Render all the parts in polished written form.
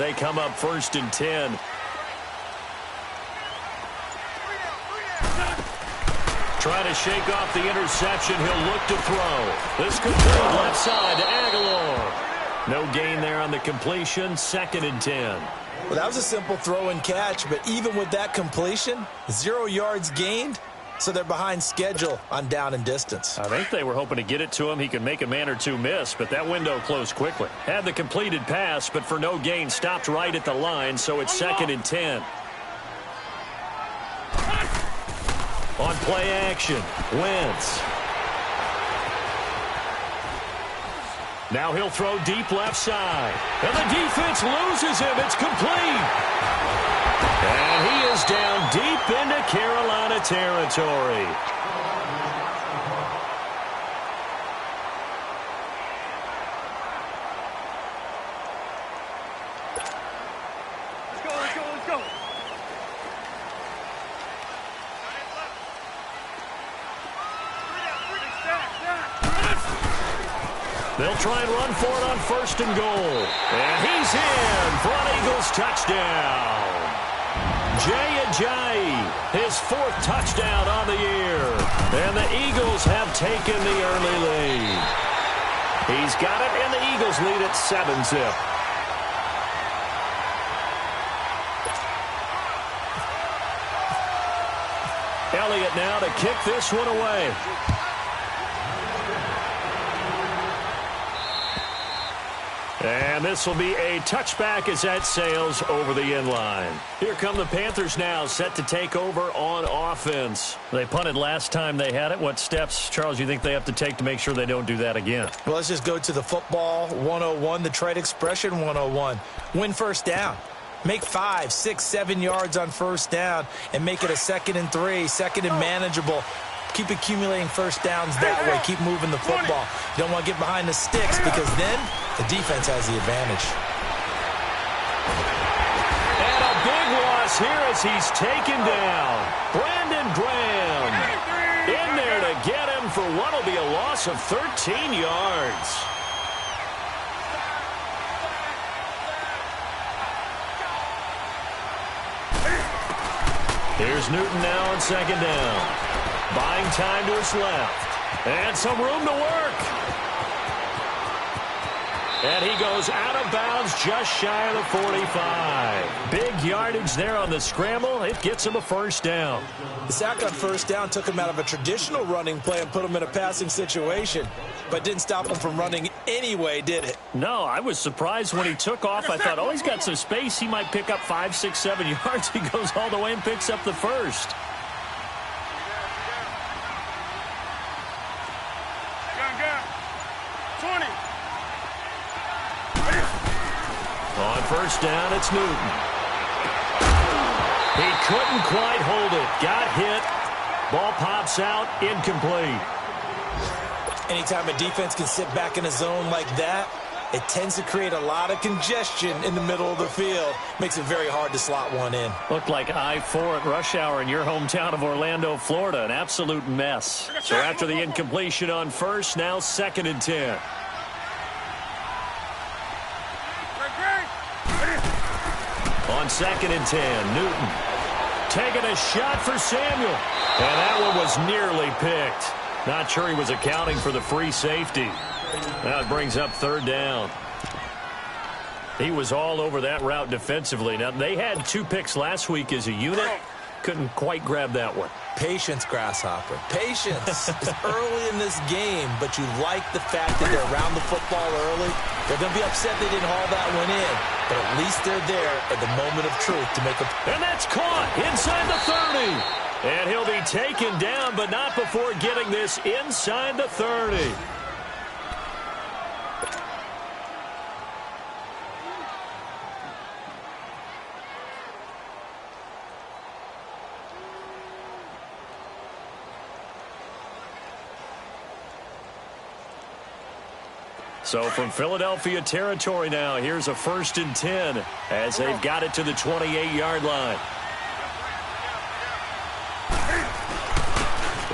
they come up 1st and 10. Trying to shake off the interception. He'll look to throw. This complete left side to Aguilar. No gain there on the completion. 2nd and 10. Well, that was a simple throw and catch, but even with that completion, 0 yards gained, so they're behind schedule on down and distance. I think they were hoping to get it to him. He could make a man or two miss, but that window closed quickly. Had the completed pass, but for no gain, stopped right at the line, so it's 2nd and 10. On play action, Wentz. Now he'll throw deep left side. And the defense loses him. It's complete. And he is down deep into Carolina territory. Let's go. They'll try and run for it on 1st and goal. And he's in for an Eagles touchdown. Jay Ajayi, his 4th touchdown on the year. And the Eagles have taken the early lead. He's got it, and the Eagles lead at 7-zip. Elliott now to kick this one away. And this will be a touchback as that sails over the end line. Here come the Panthers now, set to take over on offense. They punted last time they had it. What steps, Charles, you think they have to take to make sure they don't do that again? Well, let's just go to the football 101, the trade expression 101. Win 1st down. Make 5, 6, 7 yards on 1st down and make it a 2nd and 3, 2nd and manageable. Keep accumulating 1st downs that way. Keep moving the football. You don't want to get behind the sticks because then the defense has the advantage. And a big loss here as he's taken down. Brandon Graham in there to get him for what will be a loss of 13 yards. Here's Newton now on 2nd down. Buying time to his left. And some room to work. And he goes out of bounds just shy of the 45. Big yardage there on the scramble. It gets him a 1st down. The sack on 1st down took him out of a traditional running play and put him in a passing situation, but didn't stop him from running anyway, did it? No, I was surprised when he took off. I thought, oh, he's got some space. He might pick up 5, 6, 7 yards. He goes all the way and picks up the 1st. On 1st down, it's Newton. He couldn't quite hold it. Got hit. Ball pops out. Incomplete. Anytime a defense can sit back in a zone like that, it tends to create a lot of congestion in the middle of the field. Makes it very hard to slot one in. Looked like I-4 at rush hour in your hometown of Orlando, Florida. An absolute mess. So after the incompletion on 1st, now 2nd and 10. On 2nd and 10, Newton taking a shot for Samuel. And that one was nearly picked. Not sure he was accounting for the free safety. Now it brings up 3rd down. He was all over that route defensively. Now, they had 2 picks last week as a unit. Couldn't quite grab that one. Patience, Grasshopper. Patience. It's early in this game, but you like the fact that they're around the football early. They're going to be upset they didn't haul that one in, but at least they're there at the moment of truth to make a... And that's caught inside the 30. And he'll be taken down, but not before getting this inside the 30. So from Philadelphia territory now, here's a 1st and 10 as they've got it to the 28-yard line.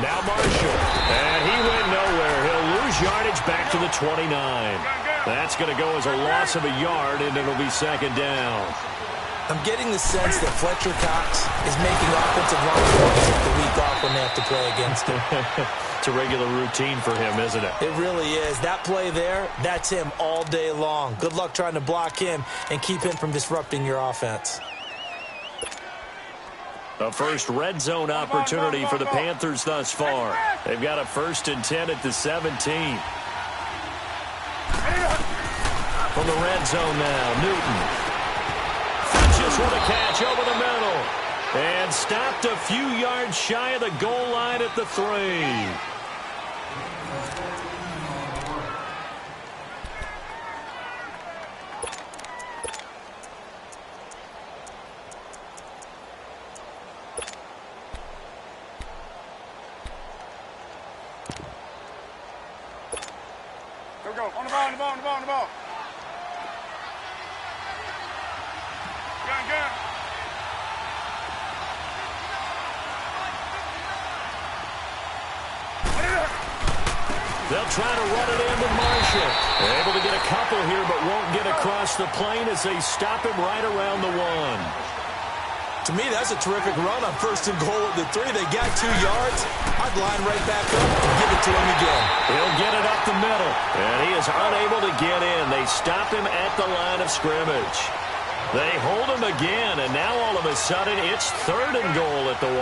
Now Marshall, and he went nowhere. He'll lose yardage back to the 29. That's going to go as a loss of a yard, and it'll be second down. I'm getting the sense that Fletcher Cox is making offensive linemen take the week off when they have to play against him. It's a regular routine for him, isn't it? It really is. That play there, that's him all day long. Good luck trying to block him and keep him from disrupting your offense. A first red zone opportunity for the Panthers thus far. They've got a 1st and 10 at the 17. From the red zone now, Newton. Just with a catch over the middle. And stopped a few yards shy of the goal line at the 3. Here we go. On the ball, on the ball, on the ball, on the ball. Gun. They'll try to run it into Marshall. They're able to get a couple here, but won't get across the plane as they stop him right around the 1. To me, that's a terrific run on 1st and goal at the 3. They got 2 yards. I'd line right back up and give it to him again. He'll get it up the middle, and he is unable to get in. They stop him at the line of scrimmage. They hold him again, and now all of a sudden it's 3rd and goal at the 1.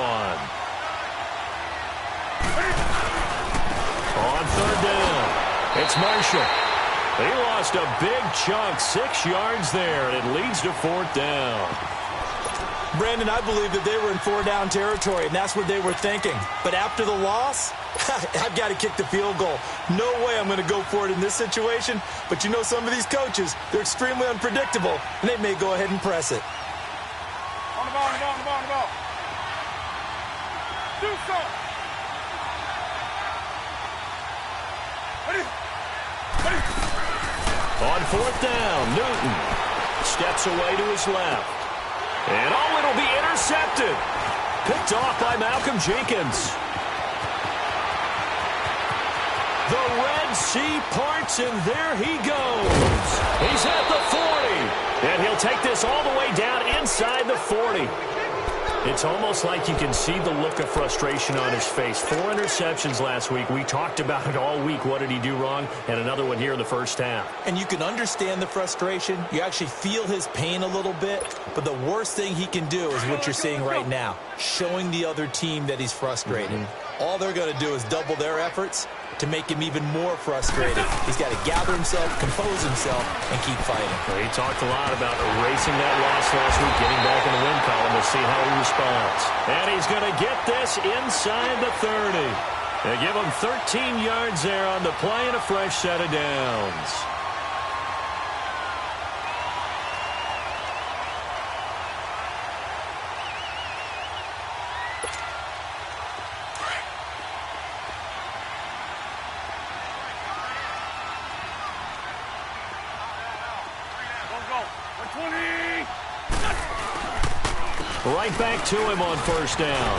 On 3rd down, it's Marshall. He lost a big chunk, 6 yards there, and it leads to 4th down. Brandon, I believe that they were in 4-down territory, and that's what they were thinking. But after the loss, I've got to kick the field goal. No way I'm going to go for it in this situation. But you know some of these coaches, they're extremely unpredictable, and they may go ahead and press it. On the ball, on the ball, on the ball, on the ball. Do something. Ready. On 4th down, Newton steps away to his left. And it'll be intercepted. Picked off by Malcolm Jenkins. The Red Sea parts, and there he goes. He's at the 40. And he'll take this all the way down inside the 40. It's almost like you can see the look of frustration on his face. 4 interceptions last week. We talked about it all week. What did he do wrong? And another one here in the first half. And you can understand the frustration. You actually feel his pain a little bit. But the worst thing he can do is what you're seeing right now, showing the other team that he's frustrated. All they're going to do is double their efforts to make him even more frustrated. He's got to gather himself, compose himself, and keep fighting. Well, he talked a lot about erasing that loss last week, getting back in the win column. We'll see how he responds. And he's going to get this inside the 30. They give him 13 yards there on the play and a fresh set of downs. Right back to him on 1st down.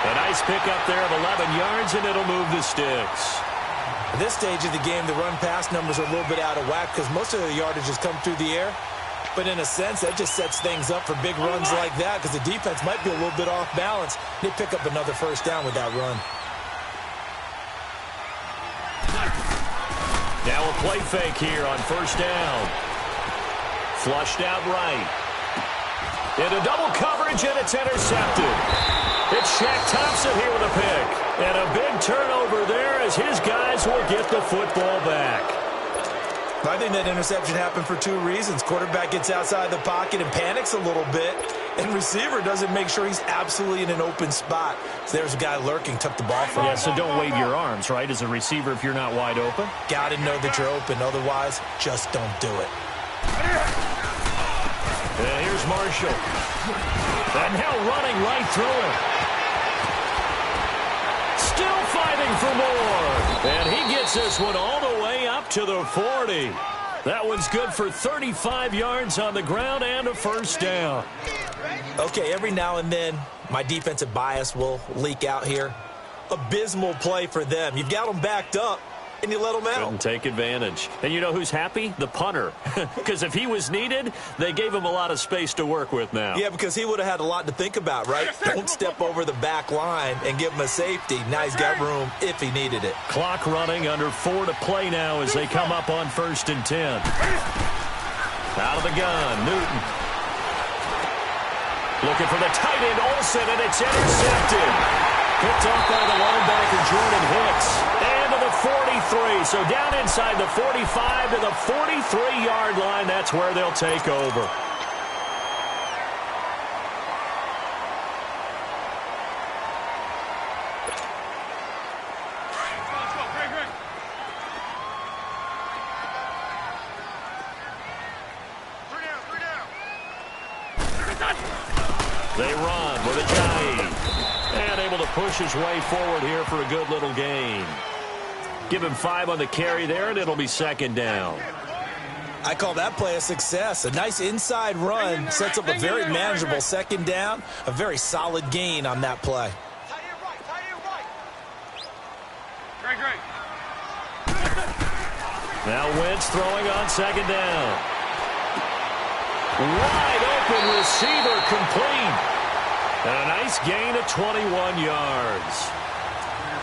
A nice pickup there of 11 yards, and it'll move the sticks. At this stage of the game, the run-pass numbers are a little bit out of whack because most of the yardage has come through the air. But in a sense, that just sets things up for big runs like that because the defense might be a little bit off balance. They pick up another 1st down with that run. Now a play fake here on 1st down. Flushed out right. Into double coverage, and it's intercepted. It's Shaq Thompson here with a pick. And a big turnover there as his guys will get the football back. I think that interception happened for 2 reasons. Quarterback gets outside the pocket and panics a little bit. And receiver doesn't make sure he's absolutely in an open spot. So there's a guy lurking, took the ball from him. Yeah, so don't wave your arms, right, as a receiver if you're not wide open? Got to know that you're open. Otherwise, just don't do it. And here's Marshall. And now running right through him. Still fighting for more. And he gets this one all the way up to the 40. That one's good for 35 yards on the ground and a 1st down. Okay, every now and then, my defensive bias will leak out here. Abysmal play for them. You've got them backed up, and you let them out. Couldn't take advantage. And you know who's happy? The punter. Because if he was needed, they gave him a lot of space to work with now. Yeah, because he would have had a lot to think about, right? Don't step over the back line and give him a safety. Now he's got room if he needed it. Clock running, under 4 to play now as they come up on 1st and 10. Out of the gun, Newton. Looking for the tight end, Olsen, and it's intercepted. Picked off by the linebacker, Jordan Hicks. And to the 43. So down inside the 45 to the 43-yard line. That's where they'll take over. They run with Ajayi. And able to push his way forward here for a good little gain. Give him 5 on the carry there, and it'll be 2nd down. I call that play a success. A nice inside run sets up a very manageable 2nd down. A very solid gain on that play. Great. Now Wentz throwing on 2nd down. Wide open receiver complete. And a nice gain of 21 yards.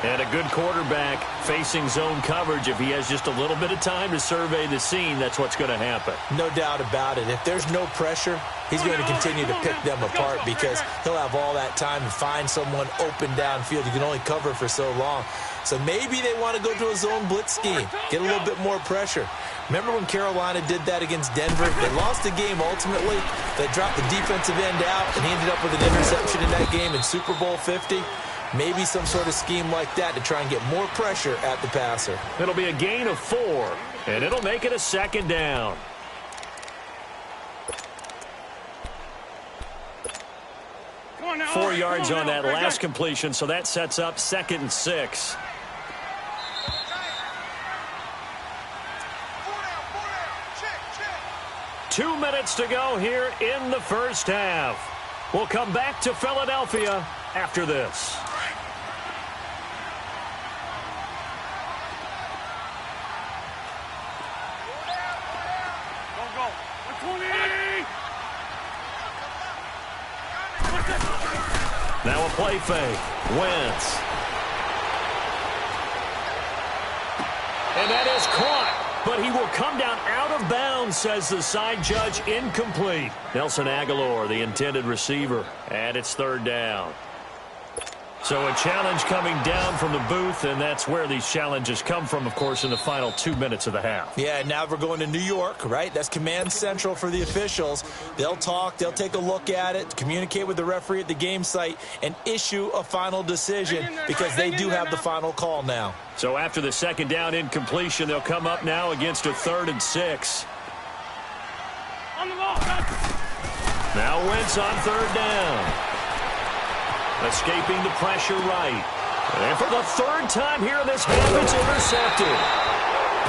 And a good quarterback facing zone coverage. If he has just a little bit of time to survey the scene, that's what's going to happen. No doubt about it. If there's no pressure, he's going to continue to pick them apart because he'll have all that time to find someone open downfield. You can only cover for so long. So maybe they want to go to a zone blitz scheme, get a little bit more pressure. Remember when Carolina did that against Denver? They lost the game ultimately. They dropped the defensive end out, and he ended up with an interception in that game in Super Bowl 50. Maybe some sort of scheme like that to try and get more pressure at the passer. It'll be a gain of 4, and it'll make it a 2nd down. Come on now. 4 yards on that last completion, so that sets up 2nd and 6. Check. 2 minutes to go here in the first half. We'll come back to Philadelphia after this. Go. 20. Now a play fake. Wentz. And that is caught, but he will come down out of bounds, says the side judge. Incomplete. Nelson Aguilar, the intended receiver, and it's 3rd down. So a challenge coming down from the booth, and that's where these challenges come from, of course, in the final 2 minutes of the half. Yeah, now we're going to New York, right? That's command central for the officials. They'll talk, they'll take a look at it, communicate with the referee at the game site, and issue a final decision because they do have the final call now. So after the 2nd down incompletion, they'll come up now against a 3rd and 6. On the ball. Now Wentz on 3rd down. Escaping the pressure right. And for the 3rd time here in this half, it's intercepted.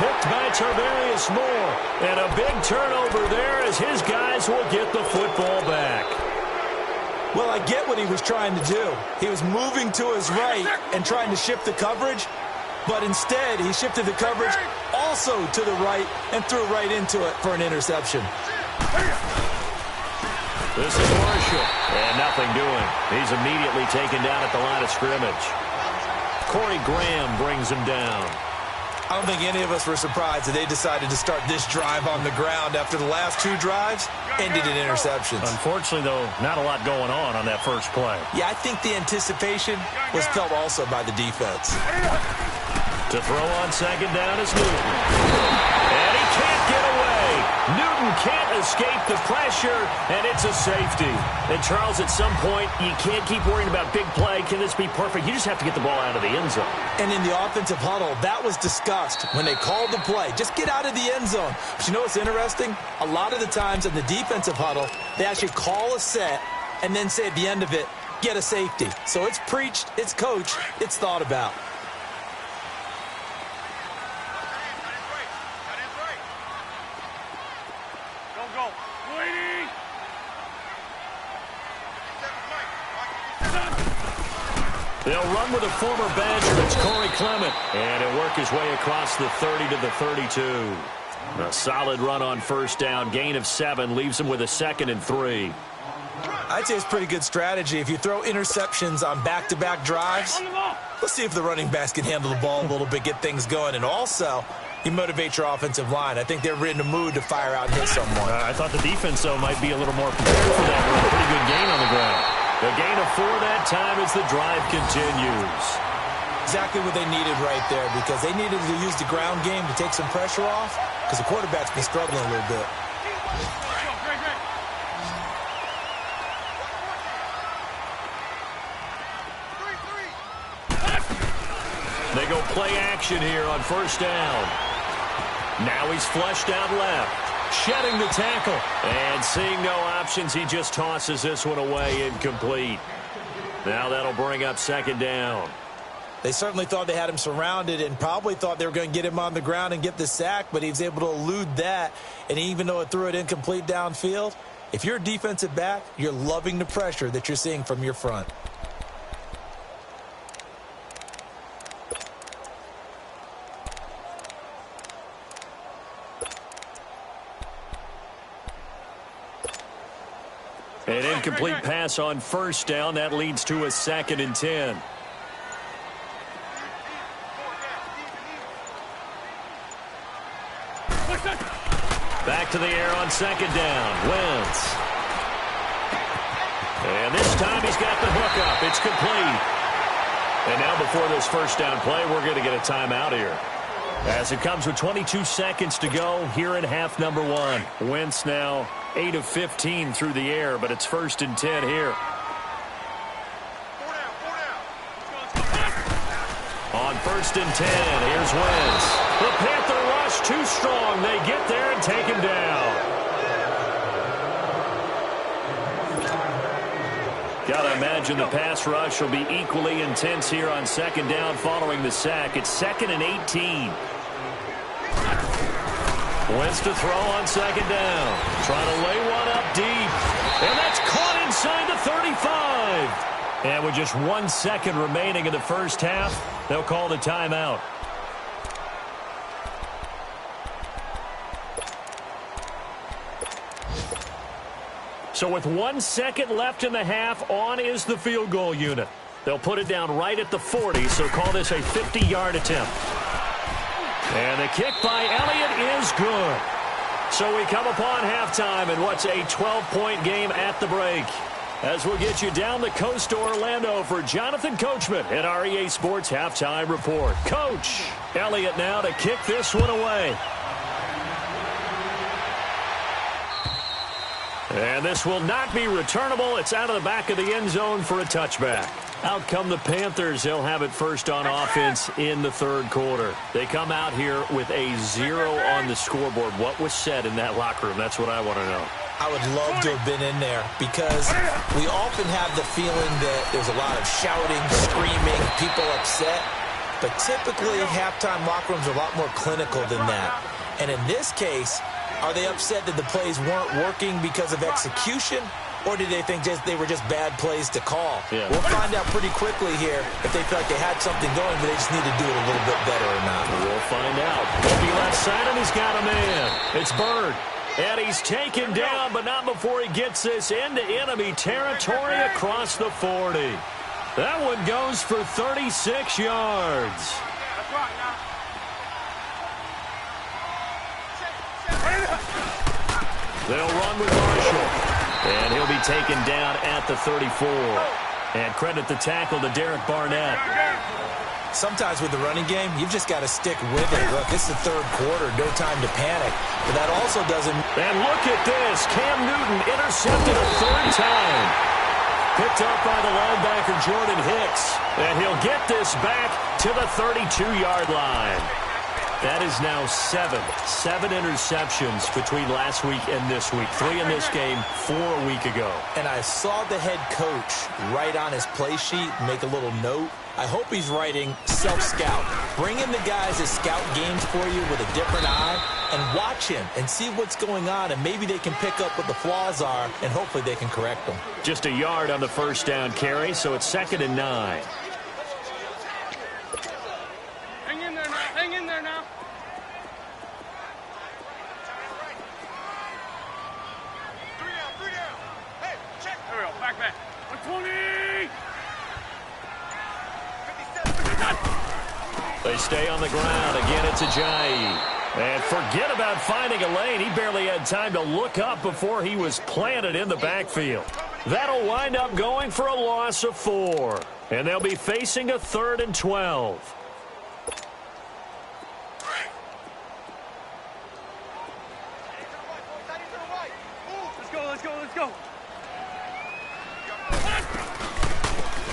Picked by Tarvarius Moore. And a big turnover there as his guys will get the football back. Well, I get what he was trying to do. He was moving to his right and trying to shift the coverage, but instead he shifted the coverage also to the right and threw right into it for an interception. This is Marshall, and nothing doing. He's immediately taken down at the line of scrimmage. Corey Graham brings him down. I don't think any of us were surprised that they decided to start this drive on the ground after the last 2 drives ended in interceptions. Unfortunately, though, not a lot going on that first play. Yeah, I think the anticipation was felt also by the defense. To throw on 2nd down is Newton. And he can't get away. Newton can't escape the pressure, and it's a safety. And, Charles, at some point, you can't keep worrying about big play. Can this be perfect? You just have to get the ball out of the end zone. And in the offensive huddle, that was discussed when they called the play. Just get out of the end zone. But you know what's interesting? A lot of the times in the defensive huddle, they actually call a set and then say at the end of it, get a safety. So it's preached, it's coached, it's thought about. Go. Waiting. They'll run with a former Badger. It's Corey Clement. And he'll work his way across the 30 to the 32. A solid run on first down. Gain of 7 leaves him with a 2nd and 3. I'd say it's pretty good strategy. If you throw interceptions on back-to-back drives, let's see if the running backs can handle the ball a little bit, get things going. And also, you motivate your offensive line. I think they're in the mood to fire out and hit someone. I thought the defense, though, might be a little more prepared for that. With a pretty good gain on the ground. The gain of 4 that time as the drive continues. Exactly what they needed right there, because they needed to use the ground game to take some pressure off, because the quarterback's been struggling a little bit. They go play action here on first down. Now he's flushed out left. Shedding the tackle. And seeing no options, he just tosses this one away incomplete. Now that'll bring up 2nd down. They certainly thought they had him surrounded and probably thought they were going to get him on the ground and get the sack, but he was able to elude that. And even though it threw it incomplete downfield, if you're a defensive back, you're loving the pressure that you're seeing from your front. An incomplete pass on first down. That leads to a 2nd and 10. Back to the air on 2nd down. Wentz. And this time he's got the hook up. It's complete. And now before this first down play, we're going to get a timeout here. As it comes with 22 seconds to go here in half number 1. Wentz now 8 of 15 through the air, but it's 1st and 10 here. On 1st and 10, here's Wentz. The Panther rush too strong. They get there and take him down. Gotta imagine the pass rush will be equally intense here on 2nd down following the sack. It's 2nd and 18. Wentz to throw on 2nd down. Trying to lay one up deep. And that's caught inside the 35. And with just 1 second remaining in the first half, they'll call the timeout. So with 1 second left in the half, on is the field goal unit. They'll put it down right at the 40, so call this a 50-yard attempt. And the kick by Elliott is good. So we come upon halftime in what's a 12-point game at the break. As we'll get you down the coast to Orlando for Jonathan Coachman at our EA Sports Halftime Report. Coach, Elliott now to kick this one away. And this will not be returnable. It's out of the back of the end zone for a touchback. Out come the Panthers. They'll have it first on offense in the 3rd quarter. They come out here with a 0 on the scoreboard. What was said in that locker room? That's what I want to know. I would love to have been in there because we often have the feeling that there's a lot of shouting, screaming, people upset. But typically, halftime locker rooms are a lot more clinical than that. And in this case, are they upset that the plays weren't working because of execution? Or did they think they were just bad plays to call? Yeah. We'll find out pretty quickly here if they feel like they had something going, but they just need to do it a little bit better or not. We'll find out. Obi left side, and he's got a man. It's Bird. And he's taken down, but not before he gets this into enemy territory across the 40. That one goes for 36 yards. They'll run with Marshall. And he'll be taken down at the 34. And credit the tackle to Derek Barnett. Sometimes with the running game, you've just got to stick with it. Look, this is the 3rd quarter, no time to panic. But that also doesn't... And look at this. Cam Newton intercepted a 3rd time. Picked up by the linebacker Jordan Hicks. And he'll get this back to the 32-yard line. That is now 7 interceptions between last week and this week. 3 in this game, 4 a week ago. And I saw the head coach write on his play sheet, make a little note. I hope he's writing self-scout. Bring in the guys that scout games for you with a different eye and watch him and see what's going on, and maybe they can pick up what the flaws are, and hopefully they can correct them. Just a yard on the first down carry, so it's 2nd and 9. 120! They stay on the ground. Again, it's Ajayi. And forget about finding a lane. He barely had time to look up before he was planted in the backfield. That'll wind up going for a loss of 4. And they'll be facing a 3rd and 12. Let's go.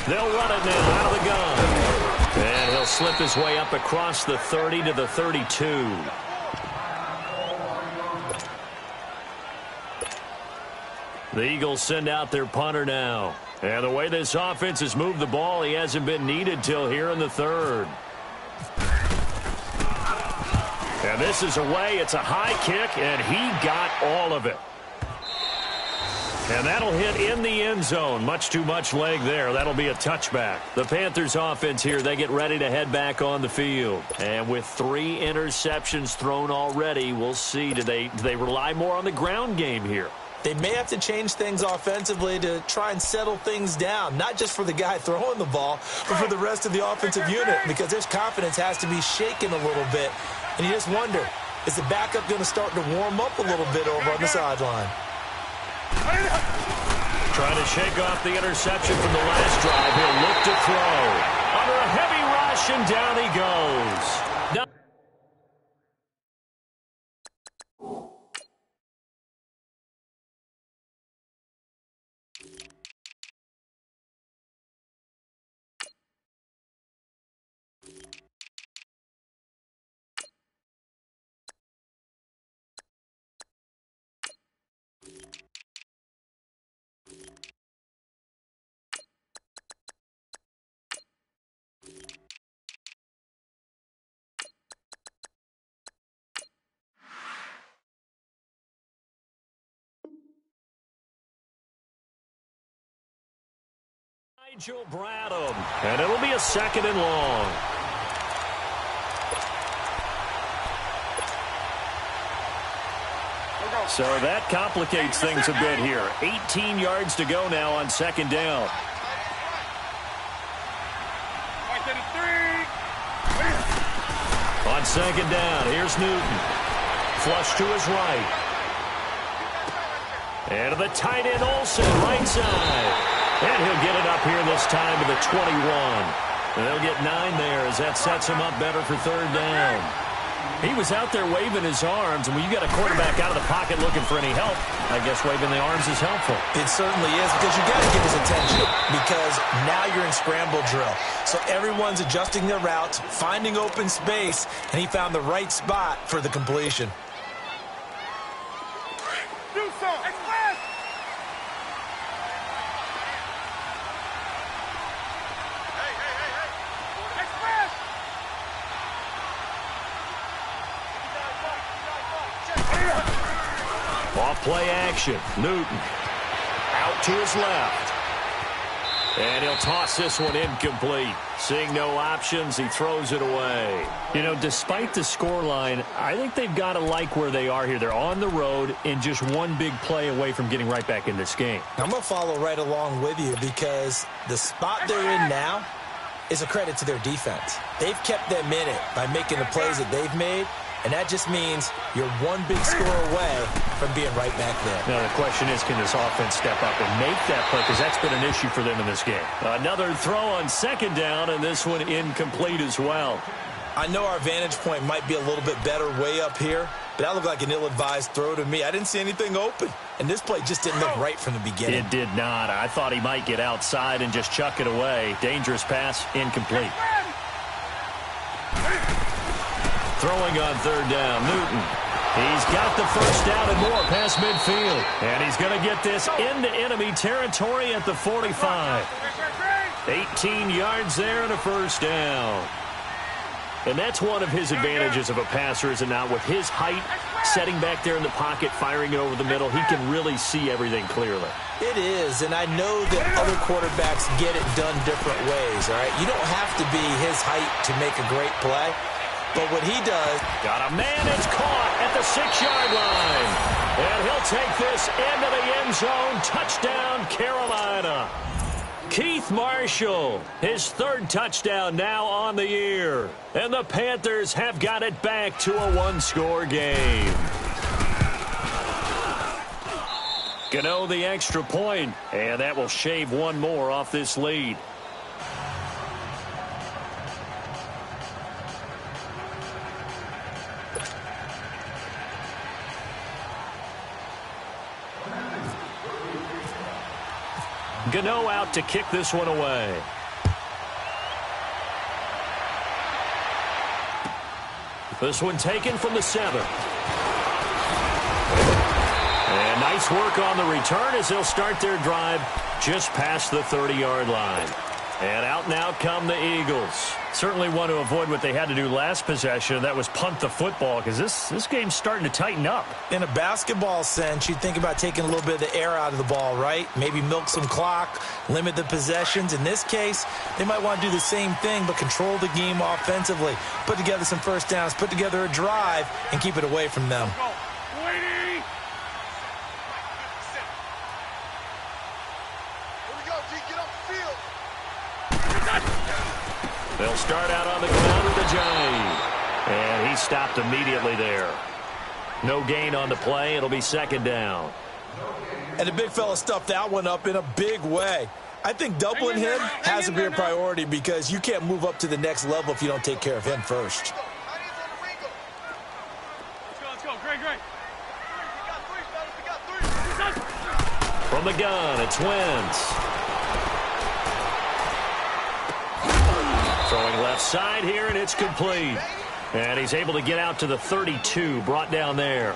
They'll run it now out of the gun. And he'll slip his way up across the 30 to the 32. The Eagles send out their punter now. And the way this offense has moved the ball, he hasn't been needed till here in the 3rd. And this is away. It's a high kick, and he got all of it. And that'll hit in the end zone. Much too much leg there. That'll be a touchback. The Panthers offense here, they get ready to head back on the field. And with 3 interceptions thrown already, we'll see. Do they rely more on the ground game here? They may have to change things offensively to try and settle things down, not just for the guy throwing the ball, but for the rest of the offensive unit, because their confidence has to be shaken a little bit. And you just wonder, is the backup going to start to warm up a little bit over on the sideline? Trying to shake off the interception from the last drive. He'll look to throw. Under a heavy rush, and down he goes. Now Nigel Bradham, and it'll be a 2nd and long. So that complicates things a bit here. 18 yards to go now on 2nd down. On 2nd down, here's Newton. Flush to his right. And to the tight end, Olsen, right side. And he'll get it up here this time to the 21. And they'll get 9 there as that sets him up better for 3rd down. He was out there waving his arms, and when you got a quarterback out of the pocket looking for any help, I guess waving the arms is helpful. It certainly is, because you got to give his attention, because now you're in scramble drill. So everyone's adjusting their routes, finding open space, and he found the right spot for the completion. Do so. Express. Express. Off play action. Newton out to his left. And he'll toss this one incomplete. Seeing no options, he throws it away. You know, despite the scoreline, I think they've got to like where they are here. They're on the road and just one big play away from getting right back in this game. I'm going to follow right along with you, because the spot they're in now is a credit to their defense. They've kept them in it by making the plays that they've made, and that just means you're one big score away from being right back there. Now, the question is, can this offense step up and make that play? Because that's been an issue for them in this game. Another throw on 2nd down, and this one incomplete as well. I know our vantage point might be a little bit better way up here, but that looked like an ill-advised throw to me. I didn't see anything open, and this play just didn't look right from the beginning. It did not. I thought he might get outside and just chuck it away. Dangerous pass, incomplete. Throwing on 3rd down, Newton. He's got the first down and more past midfield. And he's going to get this into enemy territory at the 45. 18 yards there and a first down. And that's one of his advantages of a passer, is it not? With his height, setting back there in the pocket, firing it over the middle, he can really see everything clearly. It is, and I know that other quarterbacks get it done different ways, all right? You don't have to be his height to make a great play. But what he does... Got a man that's caught at the 6-yard line. And he'll take this into the end zone. Touchdown, Carolina. Keith Marshall, his third touchdown now on the year. And the Panthers have got it back to a one-score game. Gano the extra point, and that will shave one more off this lead. Gano out to kick this one away. This one taken from the 7. And nice work on the return as they'll start their drive just past the 30-yard line. And out now come the Eagles. Certainly want to avoid what they had to do last possession. That was punt the football, because this game's starting to tighten up. In a basketball sense, you think about taking a little bit of the air out of the ball, right? Maybe milk some clock, limit the possessions. In this case, they might want to do the same thing, but control the game offensively. Put together some first downs, put together a drive, and keep it away from them. They'll start out on the ground with Ajayi. And he stopped immediately there. No gain on the play. It'll be second down. And the big fella stuffed that one up in a big way. I think doubling him has to be a priority because you can't move up to the next level if you don't take care of him first. Let's go. Great. From the gun, it's Wentz. Throwing left side here, and it's complete. And he's able to get out to the 32, brought down there.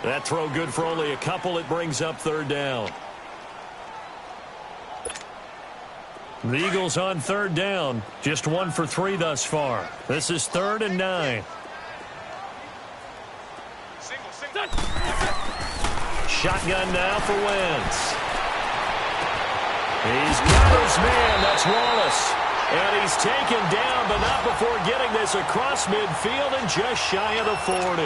That throw good for only a couple. It brings up third down. The Eagles on third down. Just 1 for 3 thus far. This is 3rd and 9. Shotgun now for Wentz. He's got his man. That's Wallace. And he's taken down, but not before getting this across midfield and just shy of the 40.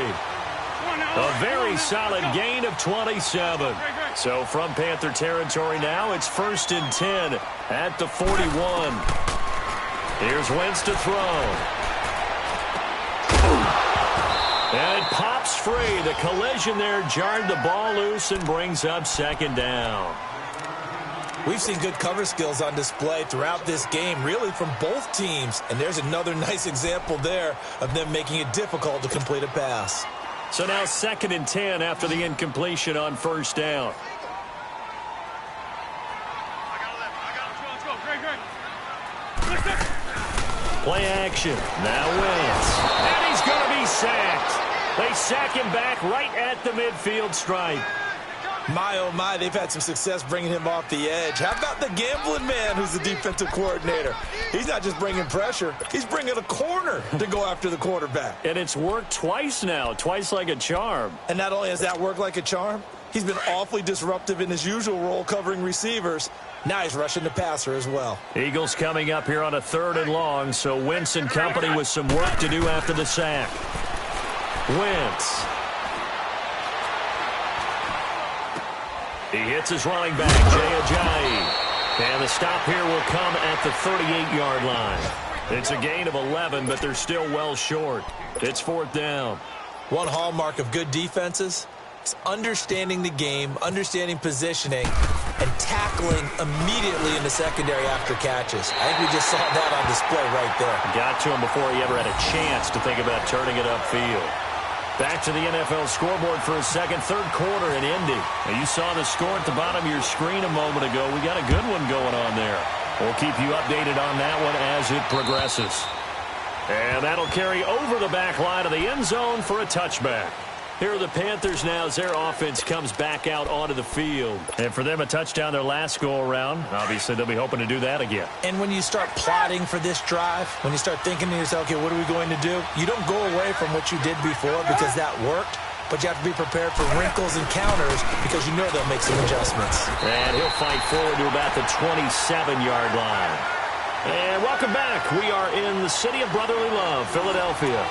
A very solid gain of 27. So from Panther territory now, it's 1st and 10 at the 41. Here's Wentz to throw. And it pops free. The collision there jarred the ball loose and brings up second down. We've seen good cover skills on display throughout this game, really from both teams. And there's another nice example there of them making it difficult to complete a pass. So now 2nd and 10 after the incompletion on first down. Play action. Now Wentz. And he's going to be sacked. They sack him back right at the midfield stripe. My, oh my, they've had some success bringing him off the edge. How about the gambling man who's the defensive coordinator? He's not just bringing pressure. He's bringing a corner to go after the quarterback. And it's worked twice now, twice like a charm. And not only has that worked like a charm, he's been awfully disruptive in his usual role covering receivers. Now he's rushing the passer as well. Eagles coming up here on a 3rd and long, so Wentz and company with some work to do after the sack. Wentz. He hits his running back, Jay Ajayi. And the stop here will come at the 38-yard line. It's a gain of 11, but they're still well short. It's 4th down. One hallmark of good defenses is understanding the game, understanding positioning, and tackling immediately in the secondary after catches. I think we just saw that on display right there. Got to him before he ever had a chance to think about turning it upfield. Back to the NFL scoreboard for a second, 3rd quarter in Indy. And you saw the score at the bottom of your screen a moment ago. We got a good one going on there. We'll keep you updated on that one as it progresses. And that'll carry over the back line of the end zone for a touchback. Here are the Panthers now as their offense comes back out onto the field. And for them, a touchdown their last go-around. Obviously, they'll be hoping to do that again. And when you start plotting for this drive, when you start thinking to yourself, okay, what are we going to do? You don't go away from what you did before because that worked, but you have to be prepared for wrinkles and counters because you know they'll make some adjustments. And he'll fight forward to about the 27-yard line. And welcome back. We are in the city of brotherly love, Philadelphia.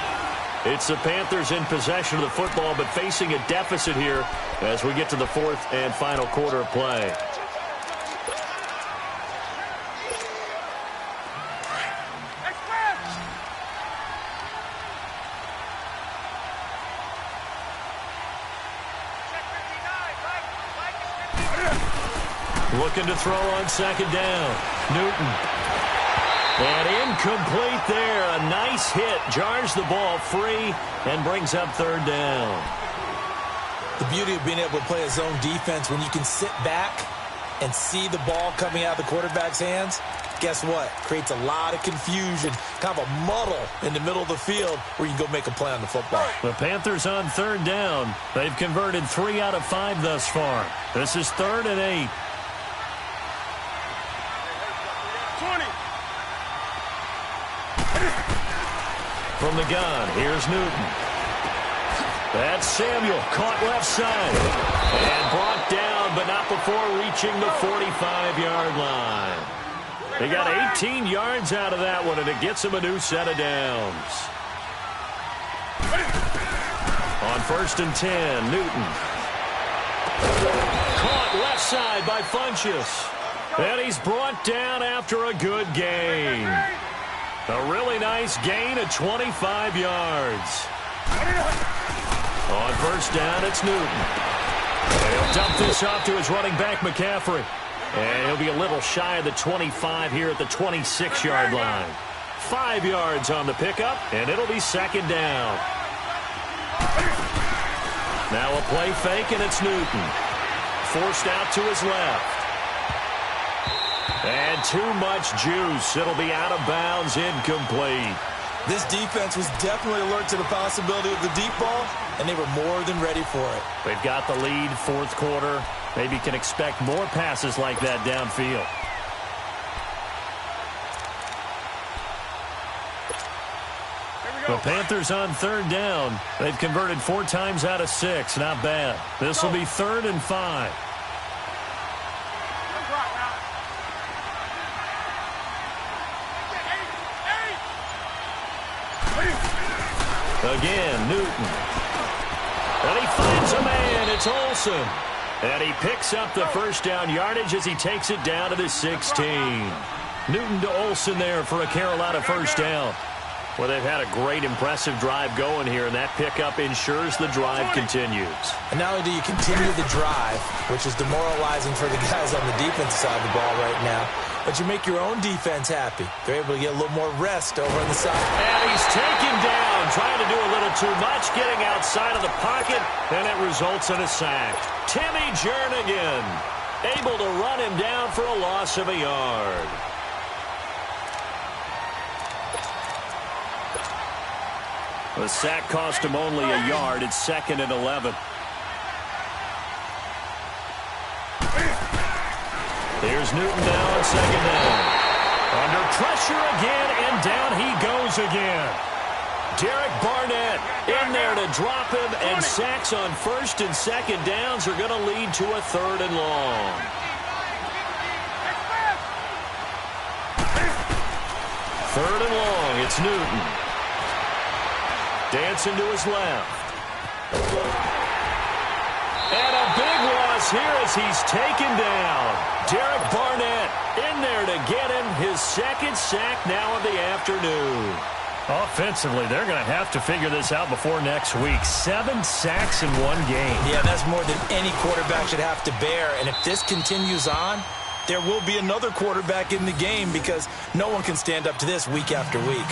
It's the Panthers in possession of the football, but facing a deficit here as we get to the 4th and final quarter of play. Looking to throw on second down. Newton. And incomplete there. A nice hit. Jars the ball free and brings up third down. The beauty of being able to play a zone defense when you can sit back and see the ball coming out of the quarterback's hands, guess what? Creates a lot of confusion, kind of a muddle in the middle of the field where you can go make a play on the football. The Panthers on third down. They've converted 3 out of 5 thus far. This is 3rd and 8. 20. From the gun, here's Newton. That's Samuel, caught left side. And brought down, but not before reaching the 45-yard line. They got 18 yards out of that one, and it gets him a new set of downs. On 1st and 10, Newton. Caught left side by Funchess. And he's brought down after a good gain. A really nice gain of 25 yards. On 1st down, it's Newton. And he'll dump this off to his running back, McCaffrey. And he'll be a little shy of the 25 here at the 26-yard line. 5 yards on the pickup, and it'll be 2nd down. Now a play fake, and it's Newton. Forced out to his left. And too much juice. It'll be out of bounds, incomplete. This defense was definitely alert to the possibility of the deep ball, and they were more than ready for it. They've got the lead, 4th quarter. Maybe can expect more passes like that downfield. The Panthers on 3rd down. They've converted 4 times out of 6. Not bad. This will be 3rd and 5. Again, Newton. And he finds a man. It's Olsen. And he picks up the 1st down yardage as he takes it down to the 16. Newton to Olsen there for a Carolina 1st down. Well, they've had a great, impressive drive going here, and that pickup ensures the drive continues. And not only do you continue the drive, which is demoralizing for the guys on the defensive side of the ball right now, but you make your own defense happy. They're able to get a little more rest over on the side. And he's taken down, trying to do a little too much, getting outside of the pocket, and it results in a sack. Timmy Jernigan able to run him down for a loss of a yard. The sack cost him only a yard. It's 2nd and 11. Here's Newton now on 2nd down. Under pressure again, and down he goes again. Derek Barnett in there to drop him, and sacks on 1st and 2nd downs are going to lead to a 3rd and long. 3rd and long, it's Newton. Dancing to his left. And a big loss here as he's taken down. Derek Barnett in there to get him his 2nd sack now of the afternoon. Offensively, they're going to have to figure this out before next week. 7 sacks in 1 game. Yeah, that's more than any quarterback should have to bear. And if this continues on, there will be another quarterback in the game because no one can stand up to this week after week.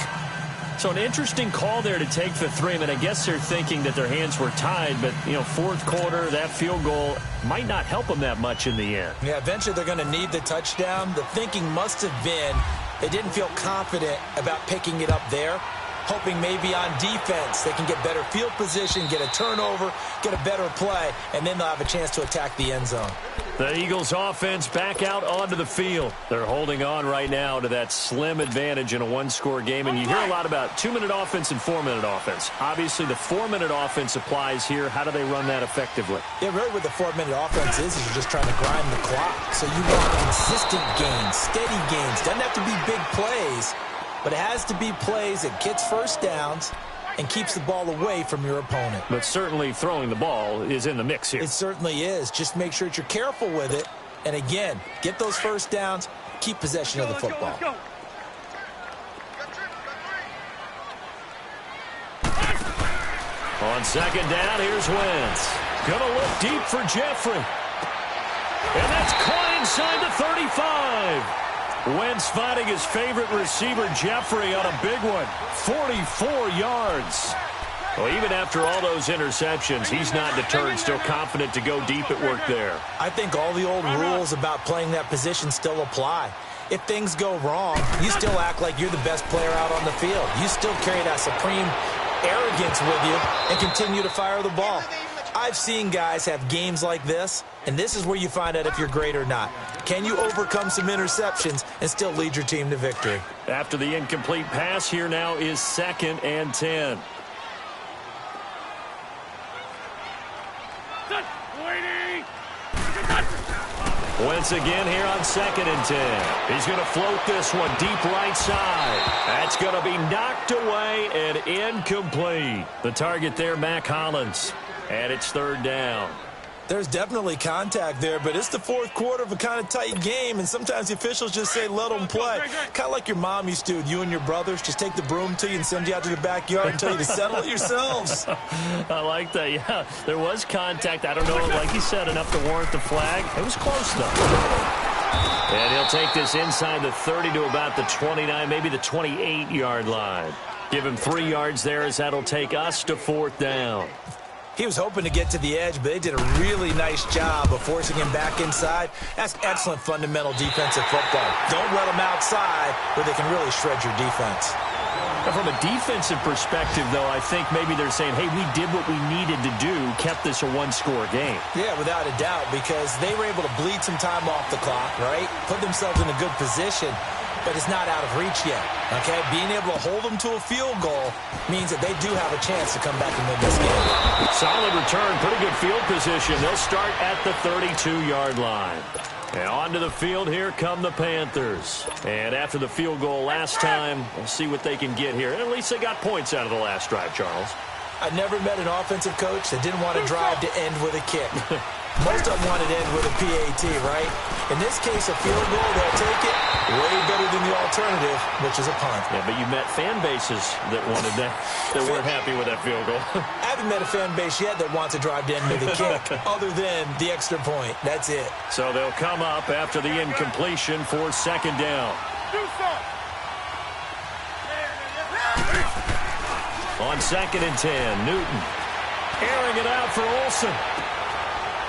So an interesting call there to take the 3. I mean, I guess they're thinking that their hands were tied, but, 4th quarter, that field goal might not help them that much in the end. Yeah, eventually they're going to need the touchdown. The thinking must have been they didn't feel confident about picking it up there, hoping maybe on defense they can get better field position, get a turnover, get a better play, and then they'll have a chance to attack the end zone. The Eagles offense back out onto the field. They're holding on right now to that slim advantage in a 1-score game, and you hear a lot about 2-minute offense and 4-minute offense. Obviously, the 4-minute offense applies here. How do they run that effectively? Yeah, really what the 4-minute offense is you're just trying to grind the clock. So you want consistent gains, steady gains. Doesn't have to be big plays, but it has to be plays that gets 1st downs and keeps the ball away from your opponent. But certainly throwing the ball is in the mix here. It certainly is. Just make sure that you're careful with it. And again, get those 1st downs, keep possession of the football. Let's go. On 2nd down, here's Wentz. Gonna look deep for Jeffrey. And that's caught inside the 35. Wentz finding his favorite receiver, Jeffrey, on a big one. 44 yards. Well, even after all those interceptions, he's not deterred, still confident to go deep at work there. I think all the old rules about playing that position still apply. If things go wrong, you still act like you're the best player out on the field. You still carry that supreme arrogance with you and continue to fire the ball. I've seen guys have games like this, and this is where you find out if you're great or not. Can you overcome some interceptions and still lead your team to victory? After the incomplete pass, here now is 2nd and 10. Wentz again here on 2nd and 10. He's going to float this one deep right side. That's going to be knocked away and incomplete. The target there, Mac Hollins. And it's 3rd down. There's definitely contact there, but it's the 4th quarter of a kind of tight game, and sometimes the officials just say, let them play. Kind of like your mom used to with you and your brothers. Just take the broom to you and send you out to the backyard and tell you to settle it yourselves. I like that, yeah. There was contact. I don't know, like you said, enough to warrant the flag. It was close, though. And he'll take this inside the 30 to about the 29, maybe the 28-yard line. Give him 3 yards there as that'll take us to 4th down. He was hoping to get to the edge, but they did a really nice job of forcing him back inside. That's excellent fundamental defensive football. Don't let them outside where they can really shred your defense. From a defensive perspective, though, I think maybe they're saying, hey, we did what we needed to do, kept this a one-score game. Yeah, without a doubt, because they were able to bleed some time off the clock, right? Put themselves in a good position, but it's not out of reach yet, okay? Being able to hold them to a field goal means that they do have a chance to come back and win this game. Solid return, pretty good field position. They'll start at the 32-yard line. And onto the field, here come the Panthers. And after the field goal last time, we'll see what they can get here. At least they got points out of the last drive, Charles. I never met an offensive coach that didn't want to drive to end with a kick. Most of them wanted to end with a PAT, right? In this case, a field goal, they'll take it way better than the alternative, which is a punt. Yeah, but you met fan bases that wanted that, that weren't happy with that field goal. I haven't met a fan base yet that wants to drive to end with a kick, other than the extra point. That's it. So they'll come up after the incompletion for 2nd down. On 2nd and 10, Newton airing it out for Olsen.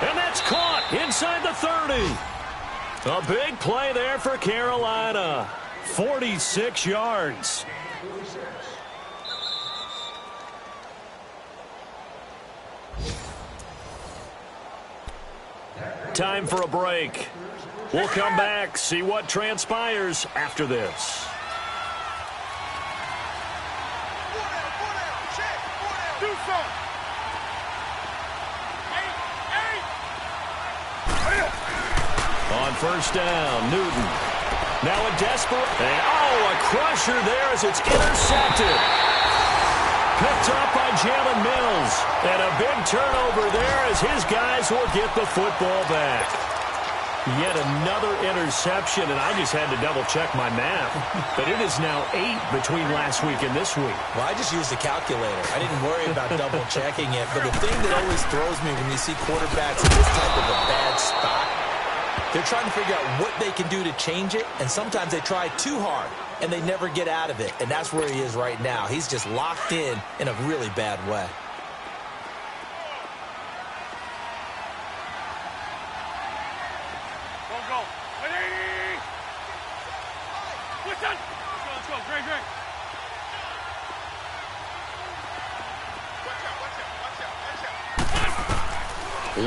And that's caught inside the 30. A big play there for Carolina. 46 yards. Time for a break. We'll come back, see what transpires after this. On 1st down, Newton. Now a desperate, and a crusher there as it's intercepted. Picked up by Jalen Mills. And a big turnover there as his guys will get the football back. Yet another interception, and I just had to double-check my math. But it is now 8 between last week and this week. Well, I just used a calculator. I didn't worry about double-checking it. But the thing that always throws me when you see quarterbacks in this type of a bad spot, they're trying to figure out what they can do to change it, and sometimes they try too hard, and they never get out of it. And that's where he is right now. He's just locked in a really bad way.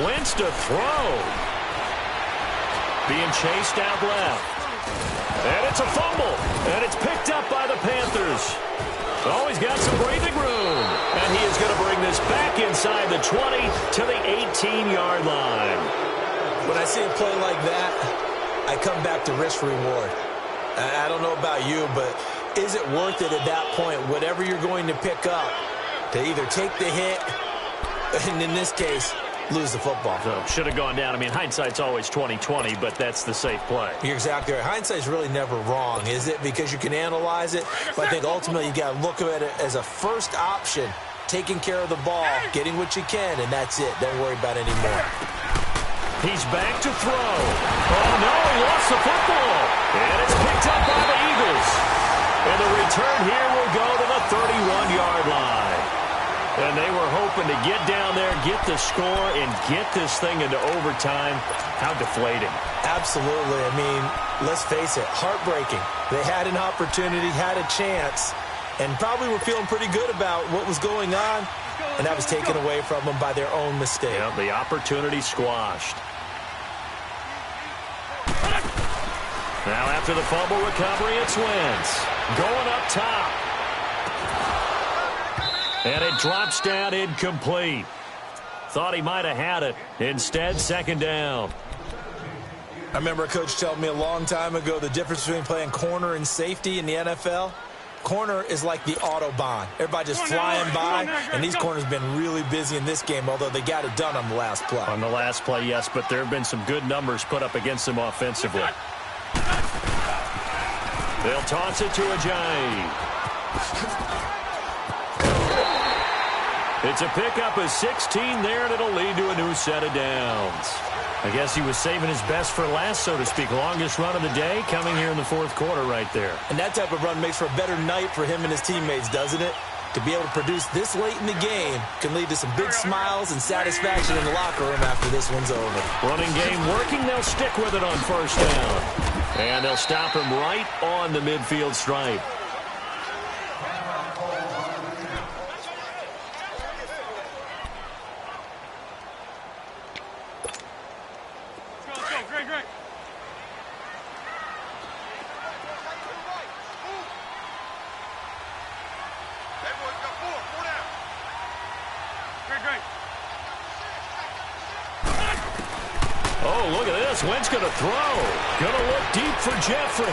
Wentz to throw. Being chased out left. And it's a fumble. And it's picked up by the Panthers. Oh, he's got some breathing room. And he is going to bring this back inside the 20 to the 18-yard line. When I see a play like that, I come back to risk reward. I don't know about you, but is it worth it at that point, whatever you're going to pick up, to either take the hit, and in this case, lose the football? So, should have gone down. I mean, hindsight's always 20/20, but that's the safe play. You're exactly right. Hindsight's really never wrong, is it? Because you can analyze it, but I think ultimately you got to look at it as a first option, taking care of the ball, getting what you can, and that's it. Don't worry about any more. He's back to throw. Oh, no, he lost the football. And it's picked up by the Eagles. And the return here will go to the 31-yard line. And they were hoping to get down there, get the score, and get this thing into overtime. How deflating. Absolutely. I mean, let's face it, heartbreaking. They had an opportunity, had a chance, and probably were feeling pretty good about what was going on, and that was taken away from them by their own mistake. Yeah, the opportunity squashed. Now after the fumble recovery, it's Wentz. Going up top. And it drops down incomplete. Thought he might have had it. Instead, second down. I remember a coach telling me a long time ago the difference between playing corner and safety in the NFL. Corner is like the Autobahn. Everybody just flying by, and these corners have been really busy in this game, although they got it done on the last play. On the last play, yes, but there have been some good numbers put up against them offensively. They'll toss it to Ajayi. It's a pickup of 16 there, and it'll lead to a new set of downs. I guess he was saving his best for last, so to speak. Longest run of the day coming here in the fourth quarter right there. And that type of run makes for a better night for him and his teammates, doesn't it? To be able to produce this late in the game can lead to some big smiles and satisfaction in the locker room after this one's over. Running game working. They'll stick with it on first down. And they'll stop him right on the midfield stripe. Oh, look at this. Wentz going to throw. Going to look deep for Jeffrey.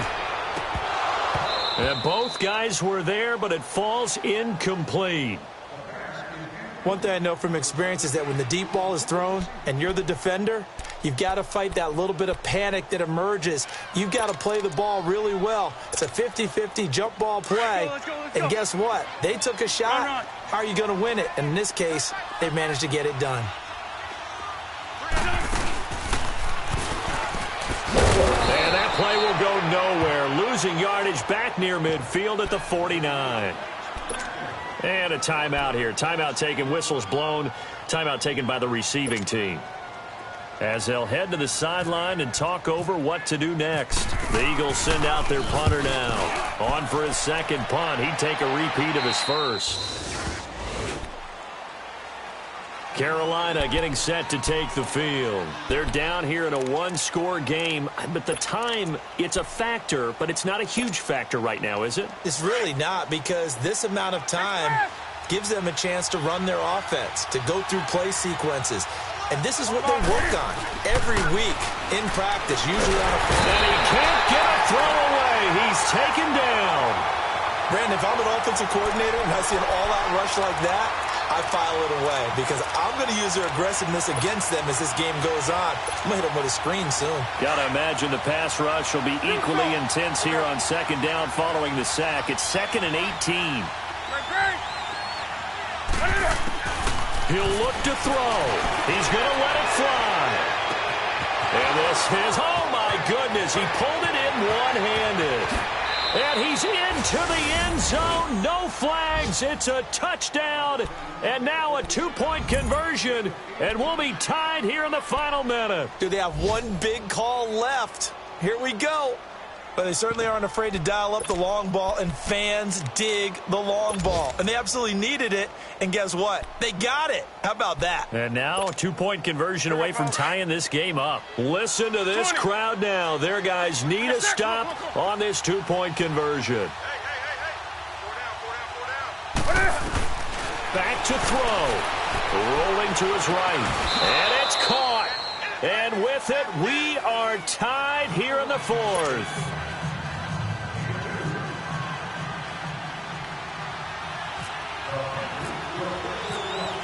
And both guys were there, but it falls incomplete. One thing I know from experience is that when the deep ball is thrown and you're the defender, you've got to fight that little bit of panic that emerges. You've got to play the ball really well. It's a 50-50 jump ball play. Let's go. And guess what? They took a shot. How are you going to win it? And in this case, they managed to get it done. And that play will go nowhere. Losing yardage back near midfield at the 49. And a timeout here. Timeout taken, whistles blown. Timeout taken by the receiving team. As they'll head to the sideline and talk over what to do next. The Eagles send out their punter now. On for his second punt. He'd take a repeat of his first. Carolina getting set to take the field. They're down here in a one-score game, but the time, it's a factor, but it's not a huge factor right now, is it? It's really not, because this amount of time gives them a chance to run their offense, to go through play sequences. And this is what they work on every week in practice, usually on a... And he can't get a throw away. He's taken down. Brandon, if I'm an offensive coordinator and I see an all-out rush like that, I file it away because I'm going to use their aggressiveness against them as this game goes on. I'm going to hit them with a screen soon. Got to imagine the pass rush will be equally intense here on second down following the sack. It's 2nd and 18. He'll look to throw. He's going to let it fly. And this is, oh my goodness, he pulled it in one-handed. And he's into the end zone. No flags. It's a touchdown. And now a two-point conversion. And we'll be tied here in the final minute. Do they have one big call left? Here we go. But they certainly aren't afraid to dial up the long ball, and fans dig the long ball. And they absolutely needed it, and guess what? They got it. How about that? And now a two-point conversion away from tying this game up. Listen to this crowd now. Their guys need a stop on this two-point conversion. Back to throw. Rolling to his right. And it's caught. And with it, we are tied here in the fourth.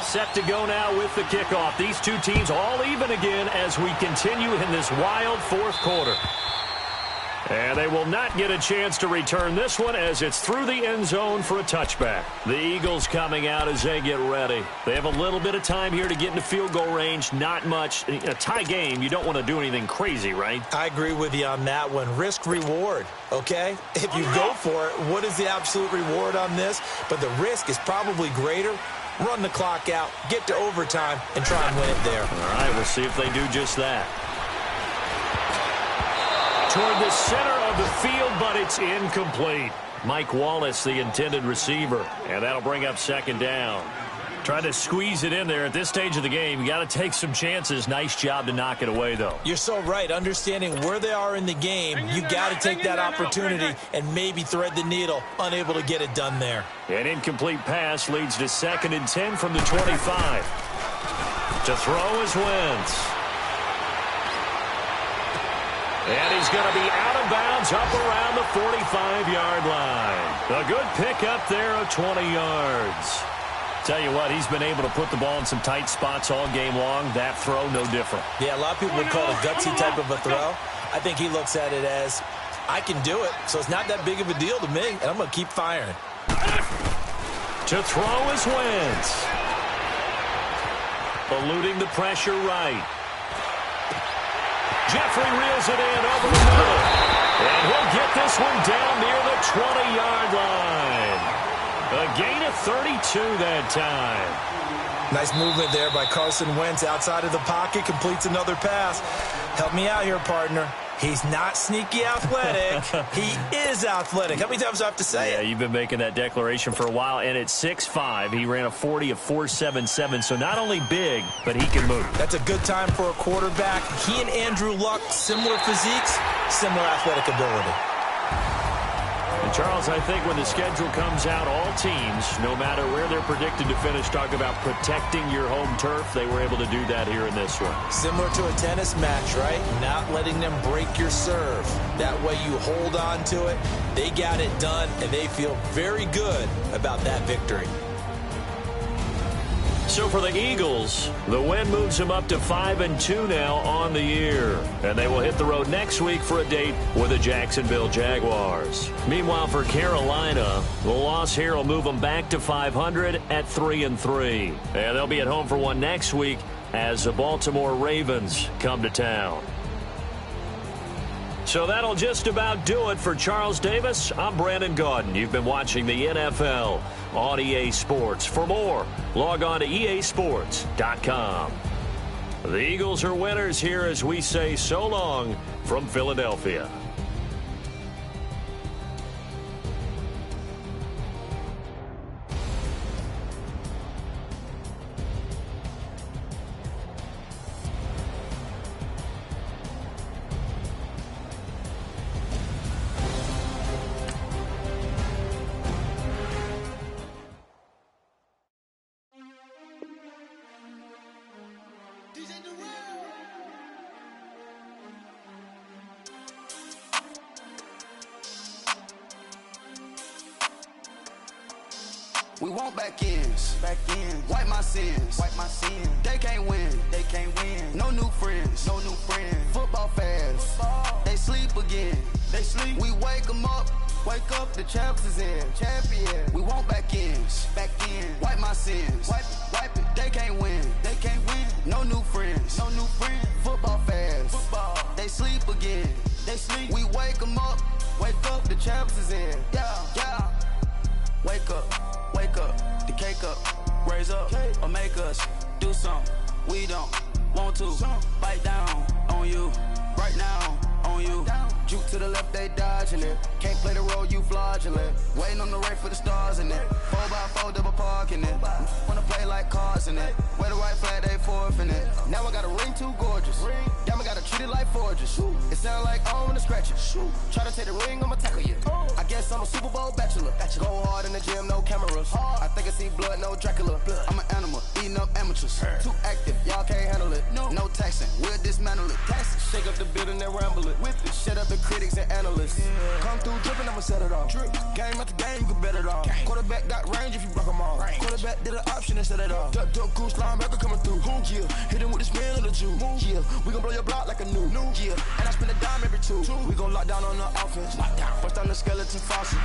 Set to go now with the kickoff. These two teams all even again as we continue in this wild fourth quarter. And they will not get a chance to return this one as it's through the end zone for a touchback. The Eagles coming out as they get ready. They have a little bit of time here to get into field goal range. Not much. In a tie game, you don't want to do anything crazy, right? I agree with you on that one. Risk-reward, okay? If you go for it, what is the absolute reward on this? But the risk is probably greater. Run the clock out, get to overtime, and try and win it there. All right, we'll see if they do just that. Toward the center of the field, but it's incomplete. Mike Wallace, the intended receiver, and that'll bring up second down. Trying to squeeze it in there at this stage of the game. You got to take some chances. Nice job to knock it away, though. You're so right. Understanding where they are in the game, you got to take that opportunity and maybe thread the needle. Unable to get it done there. An incomplete pass leads to 2nd and 10 from the 25. To throw is Wentz. And he's going to be out of bounds up around the 45-yard line. A good pickup there of 20 yards. Tell you what, he's been able to put the ball in some tight spots all game long. That throw, no different. Yeah, a lot of people would call it a gutsy type of a throw. I think he looks at it as, I can do it, so it's not that big of a deal to me, and I'm going to keep firing. To throw is Wentz. Eluding the pressure right. Jeffrey reels it in over the middle. And he'll get this one down near the 20-yard line. A gain of 32 that time. Nice movement there by Carson Wentz outside of the pocket. Completes another pass. Help me out here, partner. He's not sneaky athletic. He is athletic. How many times do I have to say it? Yeah, you've been making that declaration for a while. And at 6'5", he ran a 40 of 4.77. So not only big, but he can move. That's a good time for a quarterback. He and Andrew Luck, similar physiques, similar athletic ability. And Charles, I think when the schedule comes out, all teams, no matter where they're predicted to finish, talk about protecting your home turf. They were able to do that here in this one. Similar to a tennis match, right? Not letting them break your serve. That way you hold on to it. They got it done, and they feel very good about that victory. So for the Eagles, the win moves them up to 5-2 now on the year. And they will hit the road next week for a date with the Jacksonville Jaguars. Meanwhile, for Carolina, the loss here will move them back to 500 at 3-3. And they'll be at home for one next week as the Baltimore Ravens come to town. So that'll just about do it for Charles Davis. I'm Brandon Gaudin. You've been watching the NFL on EA Sports. For more, log on to easports.com. The Eagles are winners here as we say so long from Philadelphia. We want back ends. Wipe my sins. They can't win. No new friends. Football fans. They sleep again. We wake them up. Wake up, the champs is in. Champion. We want back ends. Wipe my sins. Wipe it. They can't win. No new friends. Football fans. They sleep again. We wake them up. Wake up, the champs is in. Yeah. Wake up, the cake up, raise up, or make us do something we don't want to. Bite down on you, right now on you. Juke to the left, they dodging it. Can't play the role, you fraudulent. Waiting on the race for the stars in it. 4x4 double parking it. Wanna play like cars in it. Wear the white flag, they forfeit it. Now I got a ring too gorgeous. Damn, I gotta treat it like forges. It sound like I don't wanna scratch it. Try to take the ring, I'ma tackle you. I guess I'm a Super Bowl bachelor. Go hard in the gym, no cameras. I think I see blood, no Dracula. I'm an animal, eating up amateurs. Too active, y'all can't handle it. No taxing, we'll dismantle it. Shake up the building and ramble it. Whip it, shut up the critics and analysts. Come through dripping, I'ma set it off. Game after game, you can bet it off. Quarterback got range if you block them off. Quarterback did an option and set it off. Duck, goose, linebacker coming through. Yeah, hit him with the spin of the Jew. Yeah, we gon' blow your block like a new. Yeah, and I spend a dime every two. We gon' lock down on the offense. Bust down the skeleton faucet.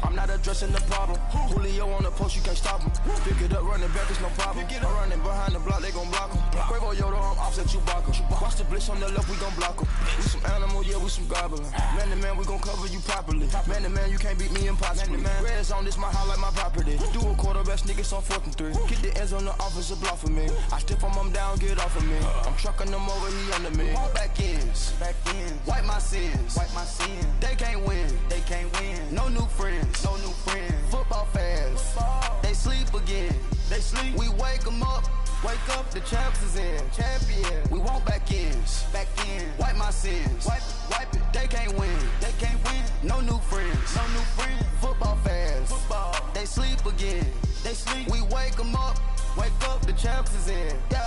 I'm not addressing the problem. Julio on the post, you can't stop him. Pick it up, running back, it's no problem. I'm running behind the block, they gon' block him. Quavo Yoda, I'm offset Chewbacca. Watch the blitz on the left, we gon' block him. We some animal, yeah, we some goblin. Man to man, we gon' cover you properly. Man to man, you can't beat me impossibly. Red zone, this my highlight, my property. Do a quarterback sneakers on 4th and 3. Get the ends on the offensive block for me. I stiff him down, get off of me. I'm trucking them over, he under me. Walk back ends, wipe my sins, They can't win, No new friends, Football fans, they sleep again. We wake them up. Wake up, the champs is in. Champion. We want back ends. Wipe my sins. Wipe it. They can't win. No new friends. Football fans. They sleep again. We wake them up. Wake up, the champs is in. Yeah.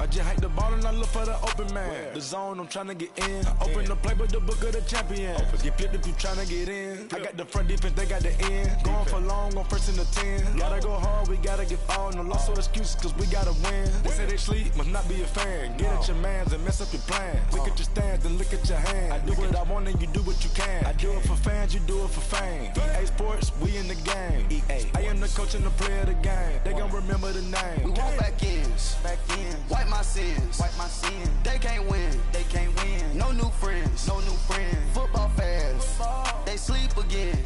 I just hike the ball and I look for the open man. The zone, I'm tryna get in. Open the playbook, the book of the champion. Get flipped if you tryna get in. I got the front defense, they got the end. Going for long, on 1st and the 10. Gotta go hard, we gotta give all. No loss or excuses, cause we gotta win. They say they sleep, must not be a fan. Get at your mans and mess up your plans. Look at your stands and look at your hands. I do what I want and you do what you can. I do it for fans, you do it for fame. EA Sports, we in the game. I am the coach and the player of the game. They gon' remember the name. We want back ends. Wipe my sins. They can't win. No new friends. Football fans. They sleep again.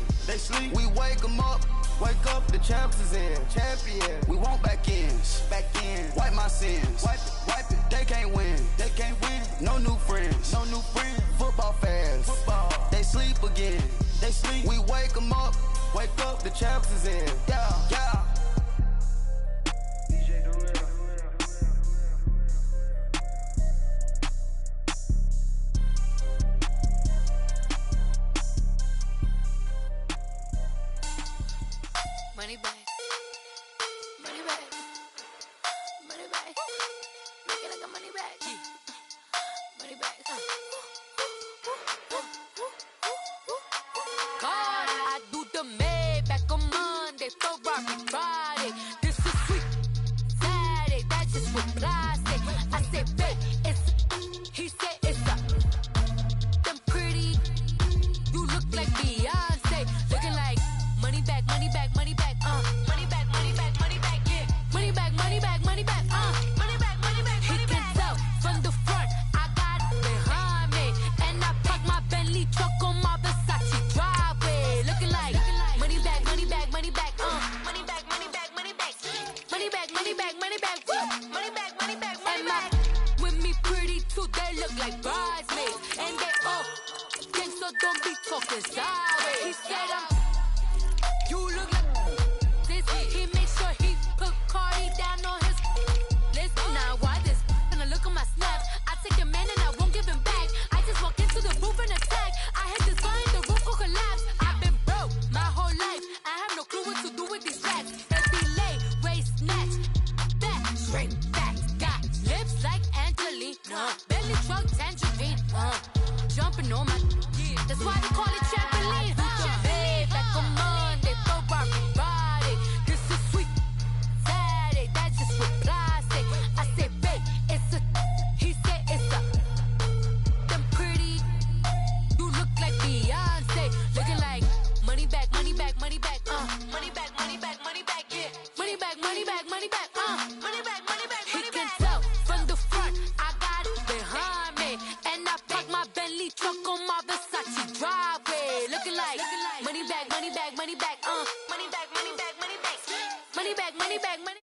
We wake them up. Wake up, the champs is in. Champion. We want back ends. Wipe my sins. Wipe it. They can't win. No new friends. Football fans. They sleep again. We wake them up. Wake up, the champs is in. Yeah. Money back. Make it like a money back. Money back. God, I do the Maybach on Monday, Ferrari Friday. This is sweet Saturday, that's just with plastic. I said, babe, he said it's a. Them pretty, you look like Beyonce, looking like money back, money back, money back, money back, money back, money back, yeah, money back, money back, money back, money back, money back, he can tell from the front, I got it behind me, and I park my Bentley truck on my Versace driveway, looking like money back, money back, money back, money back, money back, money back, money back, money back, money back, money back, money back, money back, with me pretty too, they look like bridesmaids, and they all gangsta, don't be talking sideways. He said you look like this. He make sure he put Cardi down on his list. Now why this? Gonna look at my snaps. I take a man and I won't give him back. I just walk into the booth and attack. I hit this gun, the roof will collapse. I've been broke my whole life. I have no clue what to do with these racks. Every lay, waist snatch, back, shrink back. Got lips like Angelina, belly truck tangerine. Jumping on my, that's why they call it trampoline. Back on Monday, Ferrari Friday. This is sweet Saturday, that's just with plastic. I said, babe, it's a, he said it's a. Them pretty, you look like Beyonce, looking like money back, money back, money back, money back, money back, money back, yeah, money back, money back, money back, money back, money back, money back. He can tell from the front, I got it behind me, and I park my Bentley truck on my Versace driveway, looking like money back, money back, money back, money back, money back, money back, money back, money back, money back.